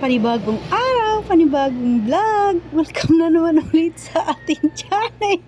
Panibagong araw, panibagong vlog. Welcome na naman ulit sa ating channel.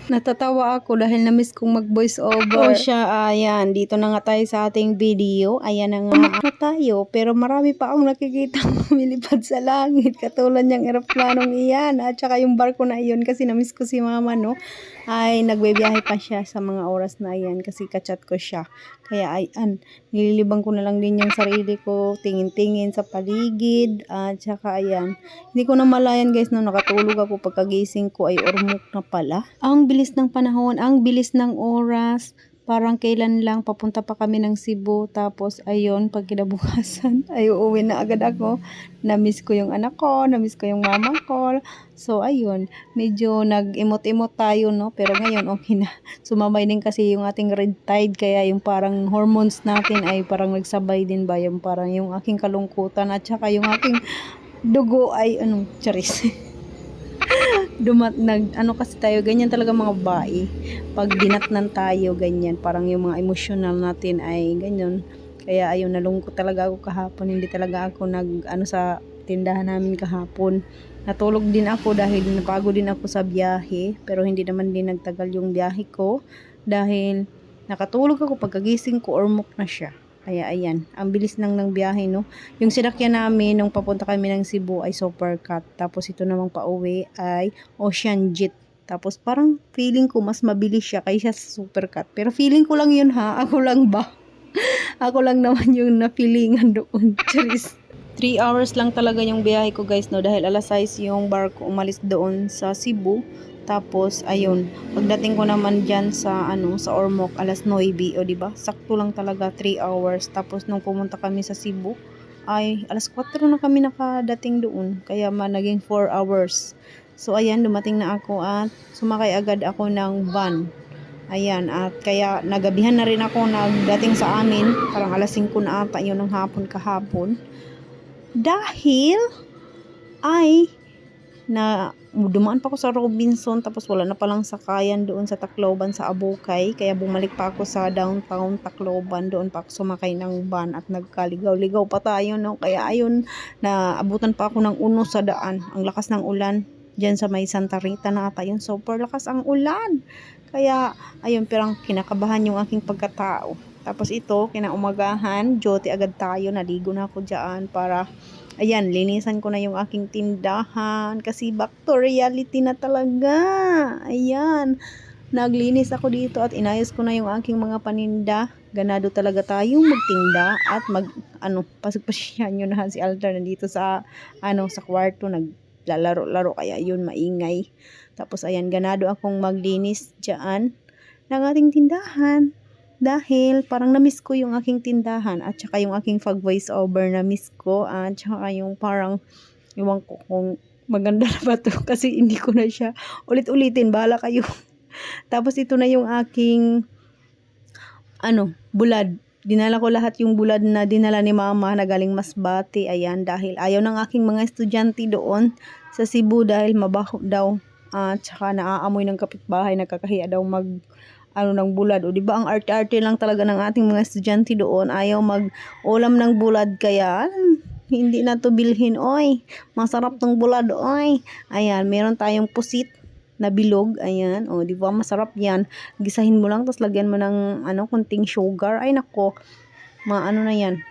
Natatawa ako dahil na-miss kong mag-voice over. O siya, ayan, dito na nga tayo sa ating video. Ayan na nga na tayo, pero marami pa akong nakikita lumilipad sa langit. Katulad niyang eroplanong iyan at saka yung barko na iyon kasi na-miss ko si mama, no? Ay, nagbebiyahe pa siya sa mga oras na iyan kasi kachat ko siya. Kaya ayan, nililibang ko na lang din yung sarili ko, tingin-tingin sa paligid, at saka ayan. Hindi ko na malayan guys, no, nakatulog ako pagkagising ko ay ormok na pala. Ang bilis ng panahon, ang bilis ng oras. Parang kailan lang papunta pa kami ng Cebu, tapos ayun, pag kinabukasan ay uuwi na agad ako. Na-miss ko yung anak ko, na-miss ko yung mama ko. So ayun, medyo nag-imot-imot tayo, no, pero ngayon okay na. Sumabay din kasi yung ating red tide, kaya yung parang hormones natin ay parang nagsabay din ba, yung parang yung aking kalungkutan at saka yung aking dugo ay charis. Ano kasi tayo, ganyan talaga mga babae. Pag dinatnan tayo, ganyan. Parang yung mga emotional natin ay ganyan. Kaya ayun, nalungkot talaga ako kahapon. Hindi talaga ako sa tindahan namin kahapon. Natulog din ako dahil napagod din ako sa biyahe. Pero hindi naman din nagtagal yung biyahe ko. Dahil nakatulog ako pagkagising ko, ormok na siya. Kaya ayan, ang bilis nang ng biyahe, no. Yung sinakyan namin nung papunta kami ng Cebu ay Supercat. Tapos ito namang pauwi ay Ocean Jet. Tapos parang feeling ko mas mabilis siya kaysa sa Supercat. Pero feeling ko lang yun ha, ako lang ba? Ako lang naman yung na-feelingan doon. Charis. 3 hours lang talaga yung biyahe ko guys, no, dahil alas 6 yung barko umalis doon sa Cebu. Tapos ayun, pagdating ko naman diyan sa sa Ormoc alas 9, o di ba? Sakto lang talaga 3 hours. Tapos nung pumunta kami sa Cebu ay alas 4 na kami nakadating doon. Kaya naging 4 hours. So ayan, dumating na ako at sumakay agad ako ng van. Ayan, at kaya nagabihan na rin ako nagdating sa amin. Parang alas 5 na ata yun ng hapon kahapon. Dahil ay dumaan pa ako sa Robinson, tapos wala na palang sakayan doon sa Tacloban sa Abukay, kaya bumalik pa ako sa downtown Tacloban, doon pa ako sumakay ng van at nagkaligaw-ligaw pa tayo, no. Kaya ayun, naabutan pa ako ng uno sa daan. Ang lakas ng ulan diyan sa may Santa Rita na ata yun, super lakas ang ulan. Kaya ayun, parang kinakabahan yung aking pagkatao. Tapos ito, kinaumagahan, duty agad tayo, naligo na ako diyan para ayan, linisan ko na yung aking tindahan kasi back to reality na talaga. Ayan, naglinis ako dito at inayos ko na yung aking mga paninda. Ganado talaga tayong magtinda at pasig-pasyahan yun na si Alter nandito sa sa kwarto naglalaro-laro, kaya yun maingay. Tapos ayan, ganado akong maglinis diyan ng ating tindahan. Dahil parang na-miss ko yung aking tindahan at saka yung aking voice over na-miss ko at saka yung parang iwan ko kung maganda na ba to kasi hindi ko na siya ulit-ulitin, bahala kayo. Tapos ito na yung aking bulad. Dinala ko lahat yung bulad na dinala ni mama na galing Masbate. Ayan, dahil ayaw ng aking mga estudyante doon sa Cebu dahil mabaho daw at saka naaamoy ng kapitbahay, nakakahiya daw ng bulad. O di ba ang arte-arte lang talaga ng ating mga estudyante doon, ayaw mag-ulam ng bulad, kaya hindi na to bilhin. Oy, masarap tong bulad, oy. Ayan, meron tayong pusit na bilog. Ayan, o di ba masarap yan. Gisahin mo lang tapos lagyan mo ng konting sugar. Ay nako, na yan.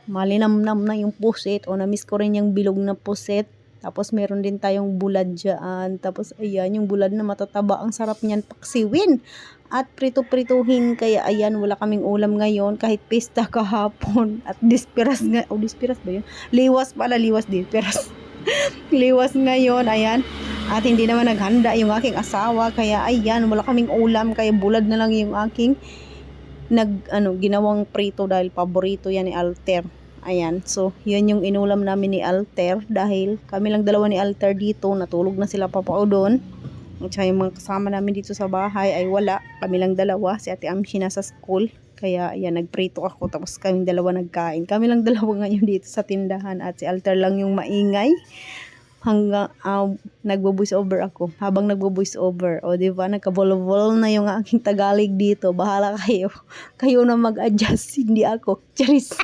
Malinamnam na yung pusit. O na-miss ko rin yung bilog na pusit. Tapos meron din tayong bulad dyan. Tapos ayan, yung bulad na matataba. Ang sarap niyan paksiwin at prito-prituhin. Kaya ayan, wala kaming ulam ngayon kahit pista kahapon. At disperas ba yun? Liwas disperas. Liwas ngayon, ayan. At hindi naman naghanda yung aking asawa. Kaya ayan, wala kaming ulam. Kaya bulad na lang yung aking ginawang prito dahil paborito yan ni Alter. Ayan, so yun yung inulam namin ni Alter dahil kami lang dalawa ni Alter dito, natulog na sila papao doon. At saka yung mga kasama namin dito sa bahay ay wala, kami lang dalawa, si Ate Amshi nasa school. Kaya ayan, nagprito ako tapos kaming dalawa nagkain. Kami lang dalawa ngayon dito sa tindahan at si Alter lang yung maingay. Hanggang nagbo-voice over ako. Habang nagbo-voice over, o di ba, nagkabolol-bolol na yung aking Tagalog dito. Bahala kayo. Kayo na mag-adjust, hindi ako. Charis.